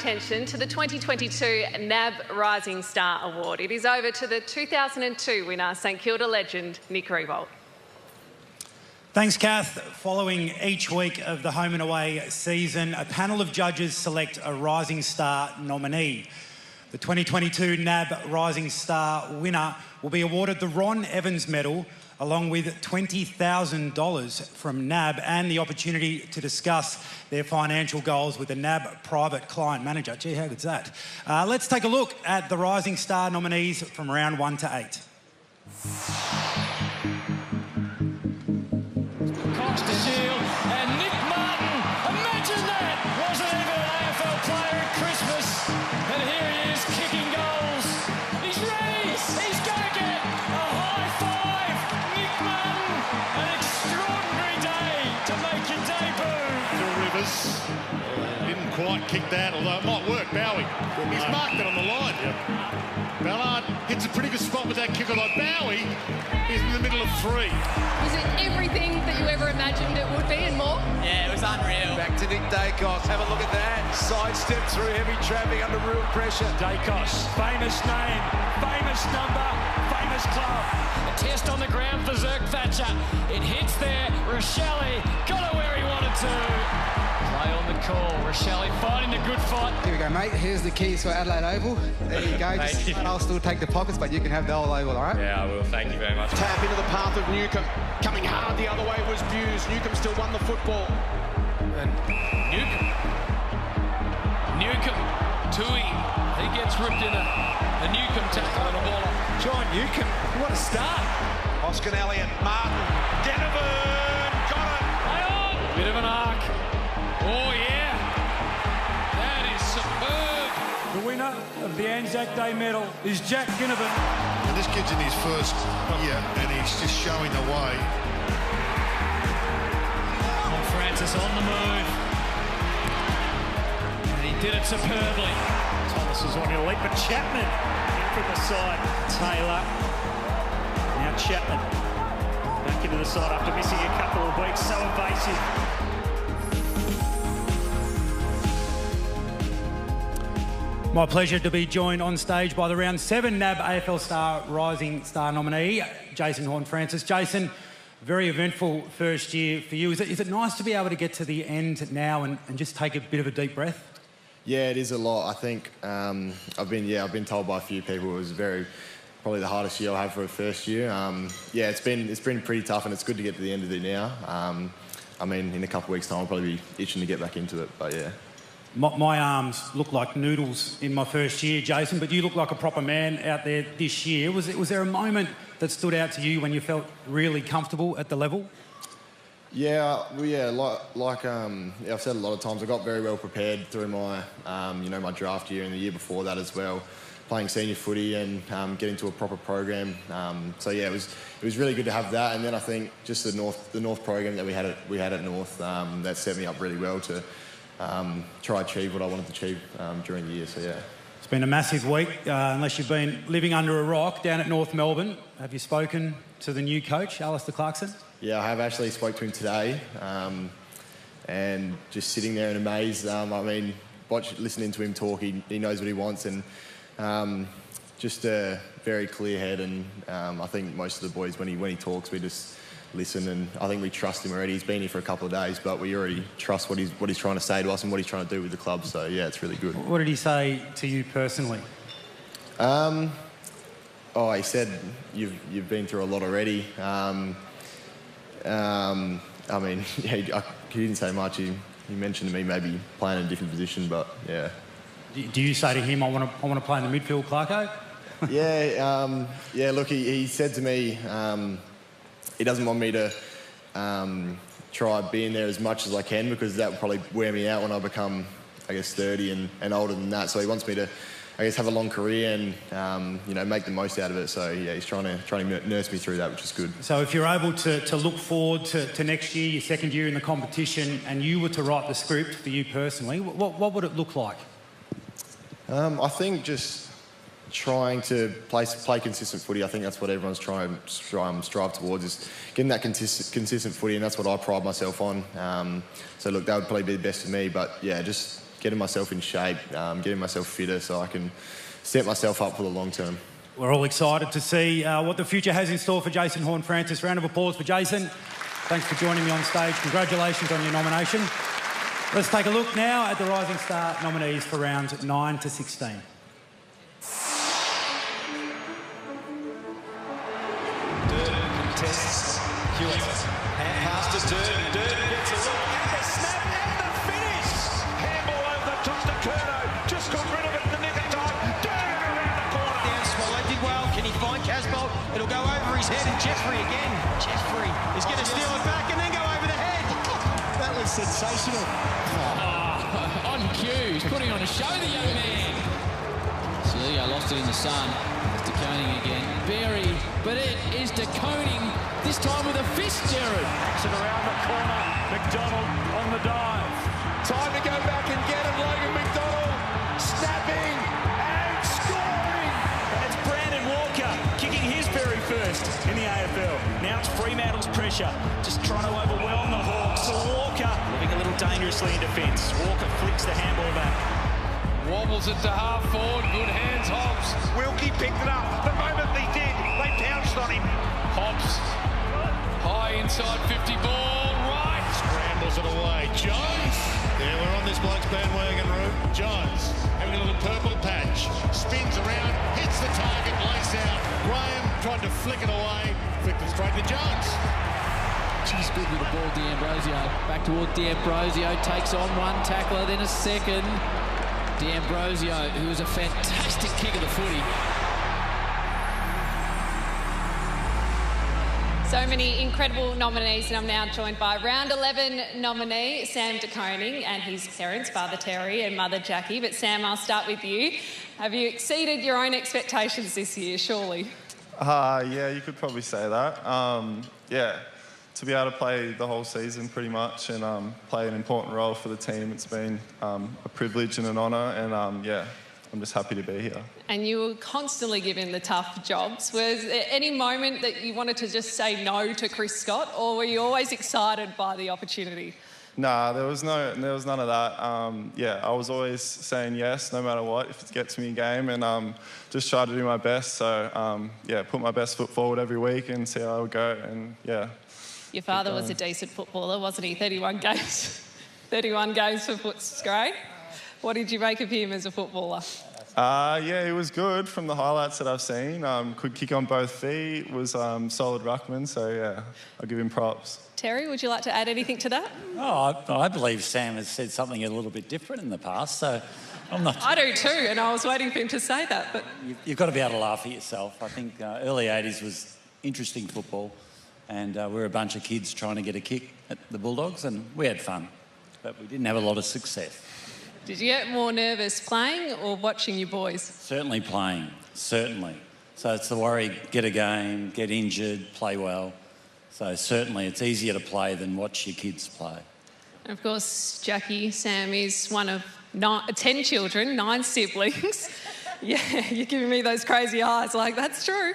Attention to the 2022 NAB Rising Star Award. It is over to the 2002 winner, St Kilda legend Nick Riewoldt. Thanks, Kath. Following each week of the home and away season, a panel of judges select a Rising Star nominee. The 2022 NAB Rising Star winner will be awarded the Ron Evans Medal, along with $20,000 from NAB and the opportunity to discuss their financial goals with the NAB private client manager. Gee, how good's that? Let's take a look at the Rising Star nominees from round 1 to 8. Cox to Shield and Nick Martin. Imagine that! Wasn't even an AFL player at Christmas, and here he is kicking goals. He's ready. He's going to get a high five. Nick Martin, an extraordinary day to make your debut. Phil Rivers didn't quite kick that, although it might work. Bowie, he's marked it on the line. Yep. Ballard hits a pretty good spot with that kick, although Bowie is in the middle of 3. Was it everything that you ever imagined it would be and more? Yeah, it was unreal. Back to Nick Daicos. Have a look at that. Sidestep through heavy traffic under real pressure. Daicos, famous name, famous number, famous club. A test on the ground for Zerk Thatcher. It hits there. Rochelle got it where he wanted to. Play on the call. Rochelle fighting the good fight. Here we go, mate. Here's the keys for Adelaide Oval. There you go. I'll still take the pockets, but you can have the whole oval, all right? Yeah, I will. Thank you very much. Tap into the path of Newcomb. Coming hard the other way was Buse. Newcomb still won the football. And Newcomb, Tui, he gets ripped in a Newcomb tackle and a ball off. John Newcomb, what a start. Oscar Elliott, Martin, Denovan, got it. Play on. Bit of an arc. Oh, yeah. That is superb. The winner of the Anzac Day medal is Jack Ginnivan. And this kid's in his first year, and he's just showing the way. Francis on the move. And he did it superbly. Thomas is on your lead, but Chapman in from the side. Taylor. Now Chapman back into the side after missing a couple of weeks. So invasive. My pleasure to be joined on stage by the round 7 NAB AFL Star Rising Star nominee, Jason Horne-Francis. Jason, very eventful first year for you. Is it nice to be able to get to the end now and just take a bit of a deep breath? Yeah, it is a lot. I think I've been told by a few people it was probably the hardest year I had for a first year. Yeah, it's been pretty tough, and it's good to get to the end of it now. I mean, in a couple of weeks' time, I'll probably be itching to get back into it, but yeah. My arms look like noodles in my first year, Jason, but you look like a proper man out there this year. Was there a moment that stood out to you when you felt really comfortable at the level? Yeah, like I've said a lot of times, I got very well prepared through my, my draft year and the year before that as well, playing senior footy and getting to a proper program. So yeah, it was really good to have that. And then I think just the North program that we had at North that set me up really well to try achieve what I wanted to achieve during the year. So yeah. It's been a massive week, unless you've been living under a rock down at North Melbourne. Have you spoken to the new coach, Alistair Clarkson? Yeah, I have actually spoke to him today, and just sitting there in amaze. I mean, listening to him talk, he knows what he wants, and just a very clear head. And I think most of the boys, when he talks, we just listen, and I think we trust him already. He's been here for a couple of days, but we already trust what he's trying to say to us and what he's trying to do with the club. So yeah, it's really good. What did he say to you personally? He said you've been through a lot already. I mean, yeah, he didn't say much. He mentioned to me maybe playing in a different position, but yeah. Do you say to him, I want to play in the midfield, Clarko? Yeah. Look, he said to me he doesn't want me to try being there as much as I can, because that would probably wear me out when I become, I guess, 30 and older than that. So he wants me to, I guess, have a long career and make the most out of it. So yeah, he's trying to nurse me through that, which is good. So if you're able to look forward to next year, your second year in the competition, and you were to write the script for you personally, what would it look like? I think just trying to play consistent footy. I think that's what everyone's trying to strive towards, is getting that consistent footy, and that's what I pride myself on. So look, that would probably be the best for me. But yeah, just getting myself in shape, getting myself fitter so I can set myself up for the long term. We're all excited to see what the future has in store for Jason Horne-Francis. Round of applause for Jason. Thanks for joining me on stage. Congratulations on your nomination. Let's take a look now at the Rising Star nominees for rounds 9 to 16. Contests Hewitt. Hand pass to Durden. Durden gets a look. And the snap and the finish. Handball over the top to Curto. Just got rid of it in the nick of time. Durden around the corner. Down Swallow did well. Can he find Casbolt? It'll go over his head and Jeffrey again. Jeffrey is going to steal it back and then go over the head. That was sensational. On cue. He's putting on a show, the young man. So there you go, lost it in the sun. It's Daicos again. Berry, but it is Daicos, this time with a fist, Jared. Action around the corner. McDonald on the dive. Time to go back and get him, Logan McDonald. Snapping and scoring. And it's Brandon Walker kicking his very first in the AFL. Now it's Fremantle's pressure, just trying to overwhelm the Hawks. So Walker living a little dangerously in defence. Walker flicks the handball back. Wobbles it to half forward. Good hands, Hobbs. Wilkie picked it up. The moment they did, they pounced on him. Hobbs. High inside 50 ball. Right. Scrambles it away. Jones. Yeah, we're on this bloke's bandwagon route. Jones having a little purple patch. Spins around. Hits the target. Lace out. Graham tried to flick it away. Flicked it straight to Jones. She's good with the ball, D'Ambrosio. Back toward D'Ambrosio. Takes on one tackler, then a second. D'Ambrosio, who was a fantastic kick of the footy. So many incredible nominees, and I'm now joined by round 11 nominee Sam Daicos and his parents, Father Terry and Mother Jackie. But Sam, I'll start with you. Have you exceeded your own expectations this year, surely? Yeah, you could probably say that. Yeah, to be able to play the whole season pretty much and play an important role for the team, it's been a privilege and an honour, and yeah, I'm just happy to be here. And you were constantly given the tough jobs. Was there any moment that you wanted to just say no to Chris Scott, or were you always excited by the opportunity? Nah, there was none of that. Yeah, I was always saying yes, no matter what, if it gets me a game, and just try to do my best. So yeah, put my best foot forward every week and see how I would go, and yeah. Your father was a decent footballer, wasn't he? 31 games. 31 games for Footscray. What did you make of him as a footballer? Yeah, he was good from the highlights that I've seen. Could kick on both feet, was solid ruckman, so yeah, I'll give him props. Terry, would you like to add anything to that? Oh, I believe Sam has said something a little bit different in the past, so I'm not... I do too, and I was waiting for him to say that, but... You've got to be able to laugh at yourself. I think early 80s was interesting football, and we were a bunch of kids trying to get a kick at the Bulldogs, and we had fun, but we didn't have a lot of success. Did you get more nervous playing or watching your boys? Certainly playing, certainly. So it's the worry, get a game, get injured, play well. So certainly it's easier to play than watch your kids play. And of course, Jackie, Sam is one of 10 children, 9 siblings. Yeah, you're giving me those crazy eyes like, that's true.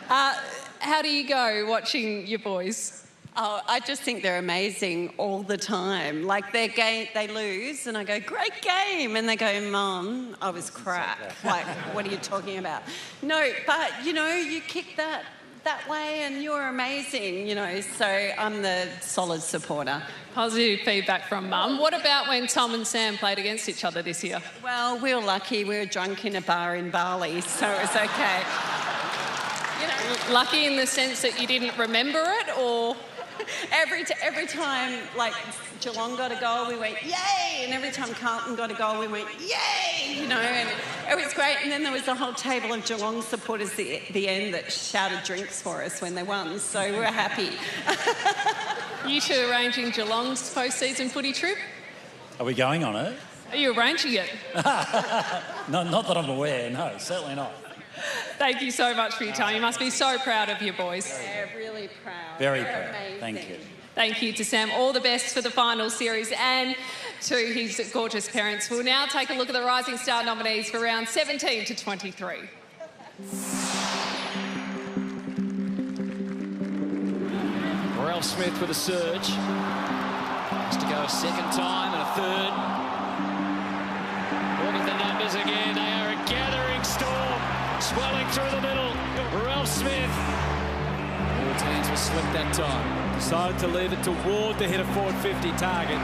How do you go watching your boys? Oh, I just think they're amazing all the time. Like, they lose, and I go, great game. And they go, Mum, I was crap. Like, what are you talking about? No, but, you know, you kick that way and you're amazing, you know. So I'm the solid supporter. Positive feedback from Mum. What about when Tom and Sam played against each other this year? Well, we were lucky. We were drunk in a bar in Bali, so it was okay. You know, lucky in the sense that you didn't remember it, or...? Every time, like, Geelong got a goal, we went, yay! And every time Carlton got a goal, we went, yay! You know, and it was great. And then there was a whole table of Geelong supporters at the end that shouted drinks for us when they won, so we were happy. You two arranging Geelong's post-season footy trip? Are we going on it? Are you arranging it? Not that I'm aware, no, certainly not. Thank you so much for your time. You must be so proud of your boys. Yeah, really proud. Very proud. Thank you. Thank you to Sam. All the best for the final series and to his gorgeous parents. We'll now take a look at the Rising Star nominees for round 17 to 23. Ralph Smith with a surge. Has to go a second time and a third. swelling through the middle. Ralph Smith. Ward's hands were slipped that time. Decided to leave it to Ward to hit a forward 50 target.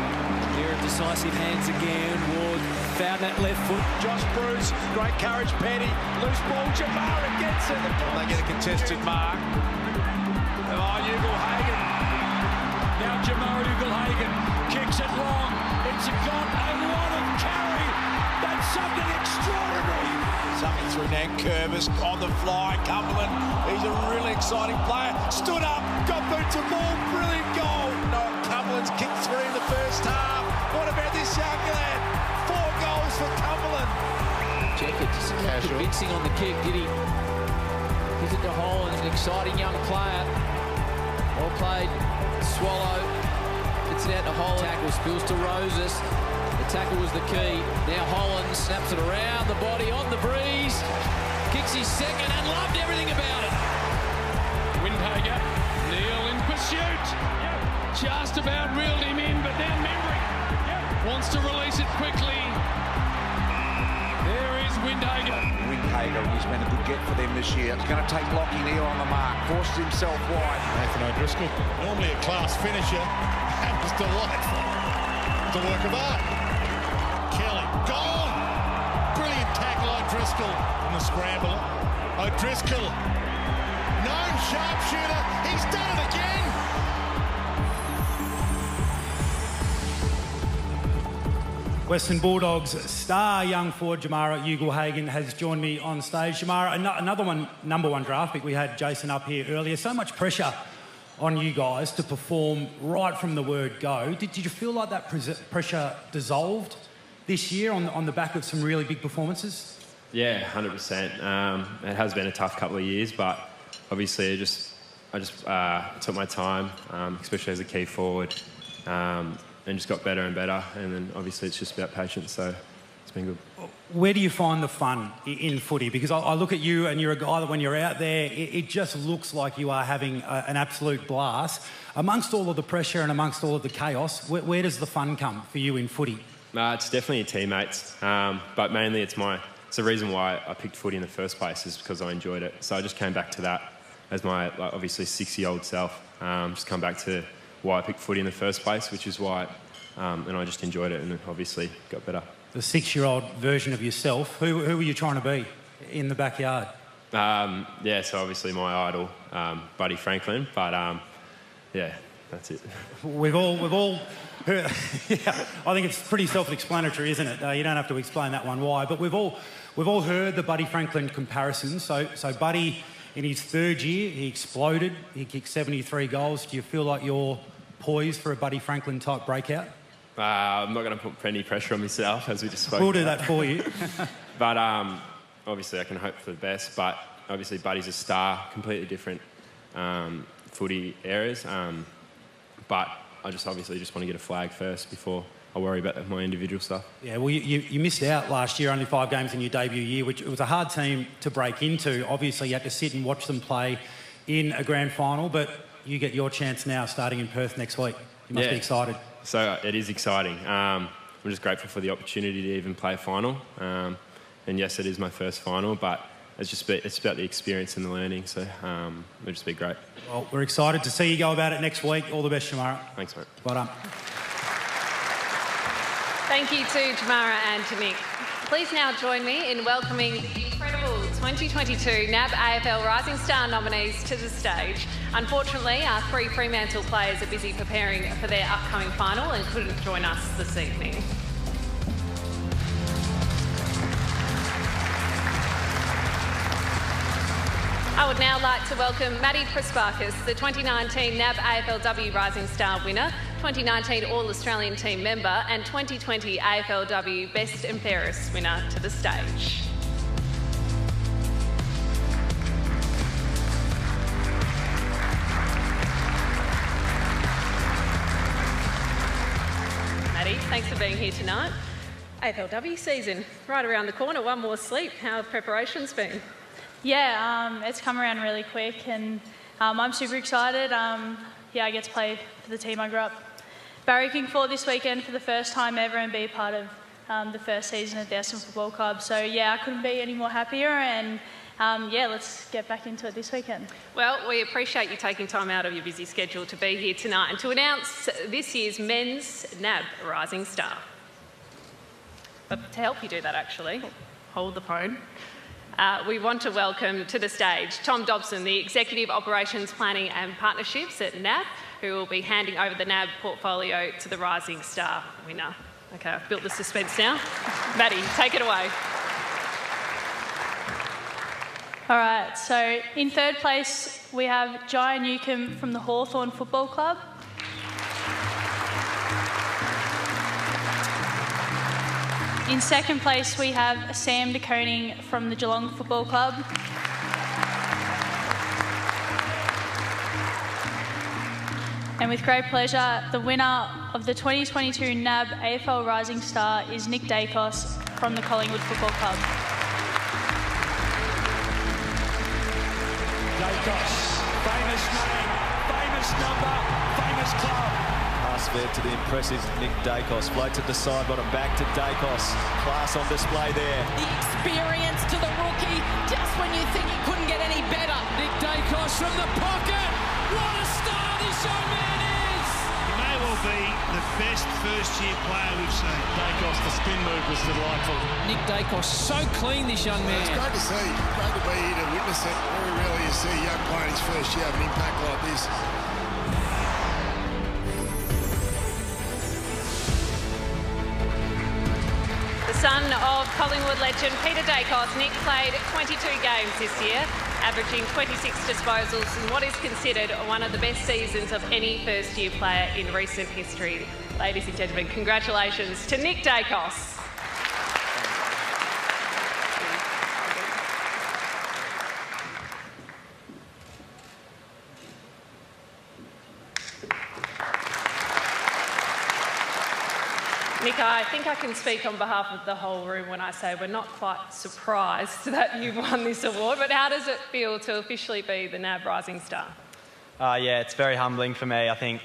Here are decisive hands again. Ward found that left foot. Josh Bruce, great courage, Petty. Loose ball, Jamara gets it. They get a contested mark. Ugle-Hagan. Now Jamara Ugle-Hagan kicks it long. It's got a lot of carry. That's something extraordinary. Something through Nan Curvis on the fly. Cumberland, he's a really exciting player. Stood up, got boots of ball, brilliant goal. No, Cumberland's kicked 3 in the first half. What about this young lad? 4 goals for Cumberland. Jacket just convincing on the kick, did he? Gives it to Holland, an exciting young player. Well played, Swallow. Gets it out to Holland. Tackle spills to Roses. The tackle was the key. Now Holland snaps it around the body on the breeze. Kicks his second and loved everything about it. Windhager, Neil in pursuit. Just about reeled him in, but now Membry wants to release it quickly. There is Windhager. Windhager, he's been a good get for them this year. It's going to take Lockie Neal on the mark. Forced himself wide. Nathan O'Driscoll, normally a class finisher, that was delightful. It's a work of art. Kelly, gone! Brilliant tackle, O'Driscoll in the scramble. O'Driscoll, known sharpshooter, he's done it again! Western Bulldogs star young forward Jamara Ugle-Hagan has joined me on stage. Jamara, another number one draft pick. We had Jason up here earlier. So much pressure on you guys to perform right from the word go. Did you feel like that pressure dissolved this year on the back of some really big performances? Yeah, 100%. It has been a tough couple of years, but obviously I just took my time, especially as a key forward. And just got better and better, and then obviously it's just about patience, so it's been good. Where do you find the fun in footy? Because I look at you and you're a guy that when you're out there, it just looks like you are having an absolute blast. Amongst all of the pressure and amongst all of the chaos, where does the fun come for you in footy? It's definitely your teammates, but mainly it's the reason why I picked footy in the first place is because I enjoyed it. So I just came back to that as my obviously 6-year-old self, just come back to why I picked footy in the first place, which is why, and I just enjoyed it and it obviously got better. The 6-year-old version of yourself, who were you trying to be in the backyard? Yeah, so obviously my idol, Buddy Franklin, but yeah, that's it. We've all heard, yeah, I think it's pretty self-explanatory, isn't it? You don't have to explain that one why, but we've all heard the Buddy Franklin comparisons. So Buddy, in his 3rd year, he exploded. He kicked 73 goals. Do you feel like you're poised for a Buddy Franklin type breakout? I'm not going to put any pressure on myself, as we just spoke We'll do about. that for you. But obviously I can hope for the best, but obviously Buddy's a star, completely different footy areas. But I just obviously just want to get a flag first before I worry about my individual stuff. Yeah, well, you missed out last year, only 5 games in your debut year, which it was a hard team to break into. Obviously, you had to sit and watch them play in a grand final, but you get your chance now starting in Perth next week. You must be excited. So it is exciting. I'm just grateful for the opportunity to even play a final. And yes, it is my first final, but it's about the experience and the learning, so it'll just be great. Well, we're excited to see you go about it next week. All the best, Jamara. Thanks, mate. Well done. Thank you to Jamara and to Nick. Please now join me in welcoming the incredible 2022 NAB AFL Rising Star nominees to the stage. Unfortunately, our 3 Fremantle players are busy preparing for their upcoming final and couldn't join us this evening. I would now like to welcome Maddie Prasparkas, the 2019 NAB AFLW Rising Star winner, 2019 All-Australian team member and 2020 AFLW Best and Fairest winner, to the stage. Maddie, thanks for being here tonight. AFLW season, right around the corner, one more sleep. How have preparations been? Yeah, it's come around really quick and I'm super excited. Yeah, I get to play for the team I grew up barracking for this weekend for the first time ever and be part of the first season of the Essendon Football Club. So yeah, I couldn't be any more happier and let's get back into it this weekend. Well, we appreciate you taking time out of your busy schedule to be here tonight and to announce this year's Men's NAB Rising Star. But to help you do that, actually, hold the phone. We want to welcome to the stage Tom Dobson, the Executive Operations Planning and Partnerships at NAB, who will be handing over the NAB portfolio to the Rising Star winner. Okay, I've built the suspense now. Maddie, take it away. All right, so in third place, we have Jaya Newcomb from the Hawthorn Football Club. In second place, we have Sam de Koning from the Geelong Football Club. And with great pleasure, the winner of the 2022 NAB AFL Rising Star is Nick Daicos from the Collingwood Football Club. Daicos, famous name, famous number, famous club. Pass there to the impressive Nick Daicos. Floats it to side bottom, back to Daicos. Class on display there. The experience to the rookie, just when you think he couldn't get any better. Nick Daicos from the pocket. What a star this young man is! He may well be the best first-year player we've seen. Daicos, the spin move was delightful. Nick Daicos, so clean, this young man. It's great to see. Great to be here to witness it. Very rarely you see a young player in his first year have an impact like this. The son of Collingwood legend Peter Daicos, Nick played 22 games this year, averaging 26 disposals in what is considered one of the best seasons of any first-year player in recent history. Ladies and gentlemen, congratulations to Nick Daicos. Nick, I think I can speak on behalf of the whole room when I say we're not quite surprised that you've won this award, but how does it feel to officially be the NAB Rising Star? Yeah, it's very humbling for me. I think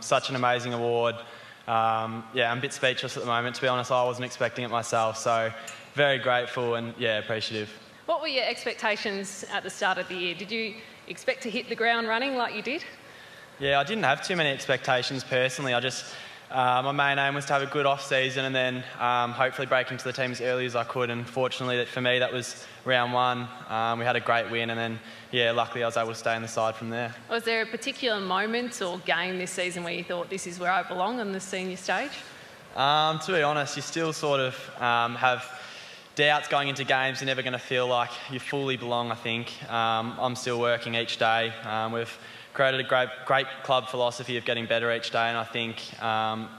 such an amazing award. I'm a bit speechless at the moment. To be honest, I wasn't expecting it myself, so very grateful and, appreciative. What were your expectations at the start of the year? Did you expect to hit the ground running like you did? Yeah, I didn't have too many expectations personally. My main aim was to have a good off-season and then hopefully break into the team as early as I could. And fortunately, for me, that was round one. We had a great win and then, luckily I was able to stay in the side from there. Was there a particular moment or game this season where you thought this is where I belong on the senior stage? To be honest, you still sort of have doubts going into games. You're never going to feel like you fully belong, I think. I'm still working each day. We've created a great club philosophy of getting better each day, and I think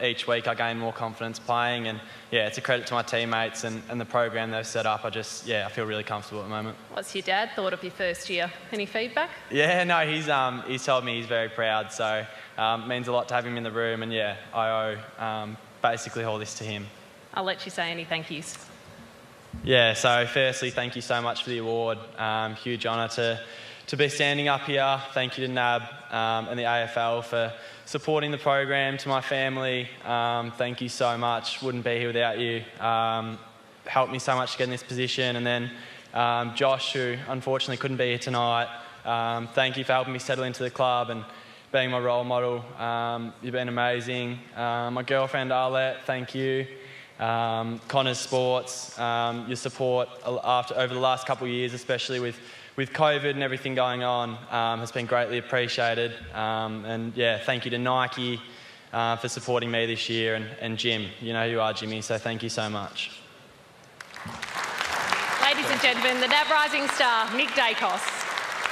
each week I gain more confidence playing, and it's a credit to my teammates and the program they've set up. I feel really comfortable at the moment. What's your dad thought of your first year? Any feedback? Yeah, no, he's told me he's very proud, so it means a lot to have him in the room, and I owe basically all this to him. I'll let you say any thank yous. Yeah, so firstly, thank you so much for the award. Huge honour to be standing up here. Thank you to NAB and the AFL for supporting the program. To my family, thank you so much. Wouldn't be here without you. Helped me so much to get in this position. And then Josh, who unfortunately couldn't be here tonight, thank you for helping me settle into the club and being my role model. You've been amazing. My girlfriend Arlette, thank you. Connors Sports, your support over the last couple of years, especially with COVID and everything going on, has been greatly appreciated. Thank you to Nike for supporting me this year, and Jim. You know who you are, Jimmy, so thank you so much. Ladies and gentlemen, the NAB Rising Star, Nick Daicos.